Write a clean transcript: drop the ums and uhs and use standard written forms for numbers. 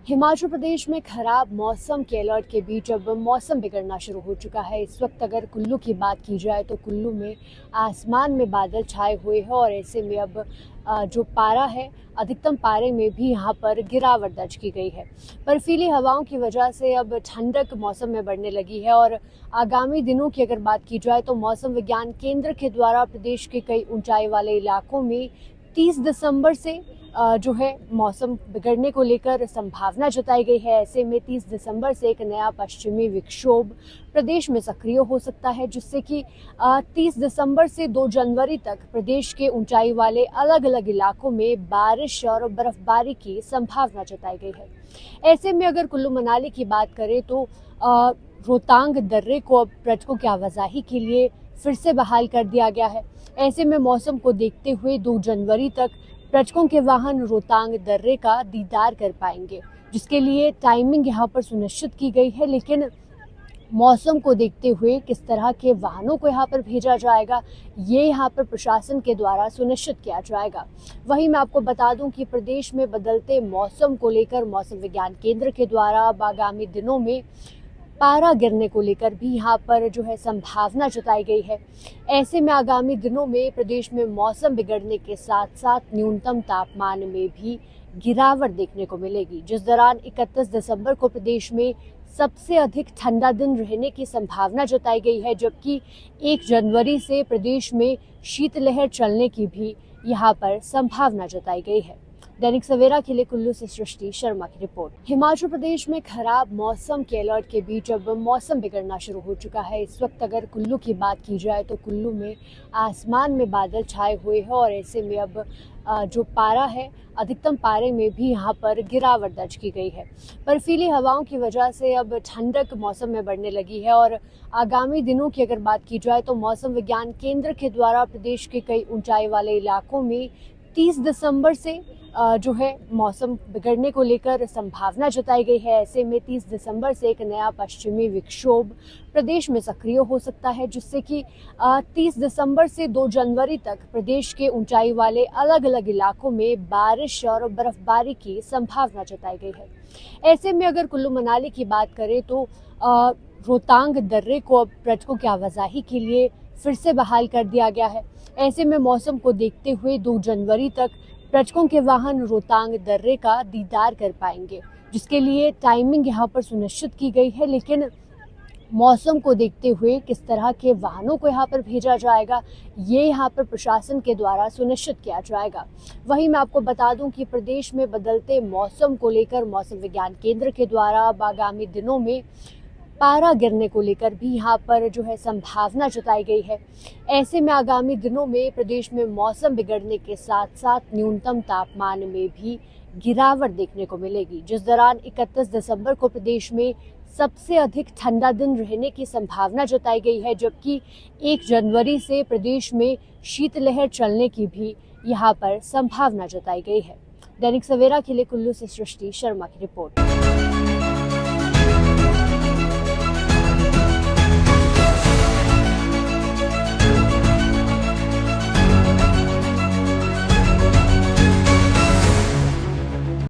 हिमाचल प्रदेश में खराब मौसम के अलर्ट के बीच अब मौसम बिगड़ना शुरू हो चुका है। इस वक्त अगर कुल्लू की बात की जाए तो कुल्लू में आसमान में बादल छाए हुए हैं और ऐसे में अब जो पारा है, अधिकतम पारे में भी यहाँ पर गिरावट दर्ज की गई है। बर्फीली हवाओं की वजह से अब ठंडक मौसम में बढ़ने लगी है और आगामी दिनों की अगर बात की जाए तो मौसम विज्ञान केंद्र के द्वारा प्रदेश के कई ऊंचाई वाले इलाकों में 30 दिसंबर से जो है मौसम बिगड़ने को लेकर संभावना जताई गई है। ऐसे में 30 दिसंबर से एक नया पश्चिमी विक्षोभ प्रदेश में सक्रिय हो सकता है, जिससे कि 30 दिसंबर से 2 जनवरी तक प्रदेश के ऊंचाई वाले अलग अलग इलाकों में बारिश और बर्फबारी की संभावना जताई गई है। ऐसे में अगर कुल्लू मनाली की बात करें तो रोहतांग दर्रे को अब पर्यटकों की आवाजाही के लिए फिर से बहाल कर दिया गया है। ऐसे में मौसम को देखते हुए 2 जनवरी तक पर्यटकों के वाहन रोहतांग दर्रे का दीदार कर पाएंगे, जिसके लिए टाइमिंग यहाँ पर सुनिश्चित की गई है। लेकिन मौसम को देखते हुए किस तरह के वाहनों को यहाँ पर भेजा जाएगा, ये यहाँ पर प्रशासन के द्वारा सुनिश्चित किया जाएगा। वहीं मैं आपको बता दूं कि प्रदेश में बदलते मौसम को लेकर मौसम विज्ञान केंद्र के द्वारा अब आगामी दिनों में पारा गिरने को लेकर भी यहाँ पर जो है संभावना जताई गई है। ऐसे में आगामी दिनों में प्रदेश में मौसम बिगड़ने के साथ साथ न्यूनतम तापमान में भी गिरावट देखने को मिलेगी, जिस दौरान 31 दिसंबर को प्रदेश में सबसे अधिक ठंडा दिन रहने की संभावना जताई गई है, जबकि 1 जनवरी से प्रदेश में शीतलहर चलने की भी यहाँ पर संभावना जताई गई है। दैनिक सवेरा के लिए कुल्लू से सृष्टि शर्मा की रिपोर्ट। हिमाचल प्रदेश में खराब मौसम के अलर्ट के बीच अब मौसम बिगड़ना शुरू हो चुका है। इस वक्त अगर कुल्लू की बात की जाए तो कुल्लू में आसमान में बादल छाए हुए हैं और ऐसे में अब जो पारा है, अधिकतम पारे में भी यहाँ पर गिरावट दर्ज की गई है। बर्फीली हवाओं की वजह से अब ठंडक मौसम में बढ़ने लगी है और आगामी दिनों की अगर बात की जाए तो मौसम विज्ञान केंद्र के द्वारा प्रदेश के कई ऊंचाई वाले इलाकों में 30 दिसंबर से जो है मौसम बिगड़ने को लेकर संभावना जताई गई है। ऐसे में 30 दिसंबर से एक नया पश्चिमी विक्षोभ प्रदेश में सक्रिय हो सकता है, जिससे कि 30 दिसंबर से 2 जनवरी तक प्रदेश के ऊंचाई वाले अलग अलग इलाकों में बारिश और बर्फबारी की संभावना जताई गई है। ऐसे में अगर कुल्लू मनाली की बात करें तो रोहतांग दर्रे को अब पर्यटकों की आवाजाही के लिए फिर से बहाल कर दिया गया है। ऐसे में मौसम को देखते हुए 2 जनवरी तक पर्यटकों के वाहन रोहतांग दर्रे का दीदार कर पाएंगे, जिसके लिए टाइमिंग यहाँ पर सुनिश्चित की गई है। लेकिन मौसम को देखते हुए किस तरह के वाहनों को यहाँ पर भेजा जाएगा, ये यहाँ पर प्रशासन के द्वारा सुनिश्चित किया जाएगा। वहीं मैं आपको बता दूं कि प्रदेश में बदलते मौसम को लेकर मौसम विज्ञान केंद्र के द्वारा अब आगामी दिनों में पारा गिरने को लेकर भी यहाँ पर जो है संभावना जताई गई है। ऐसे में आगामी दिनों में प्रदेश में मौसम बिगड़ने के साथ साथ न्यूनतम तापमान में भी गिरावट देखने को मिलेगी, जिस दौरान 31 दिसंबर को प्रदेश में सबसे अधिक ठंडा दिन रहने की संभावना जताई गई है, जबकि 1 जनवरी से प्रदेश में शीतलहर चलने की भी यहाँ पर संभावना जताई गई है। दैनिक सवेरा के लिए कुल्लू से सृष्टि शर्मा की रिपोर्ट।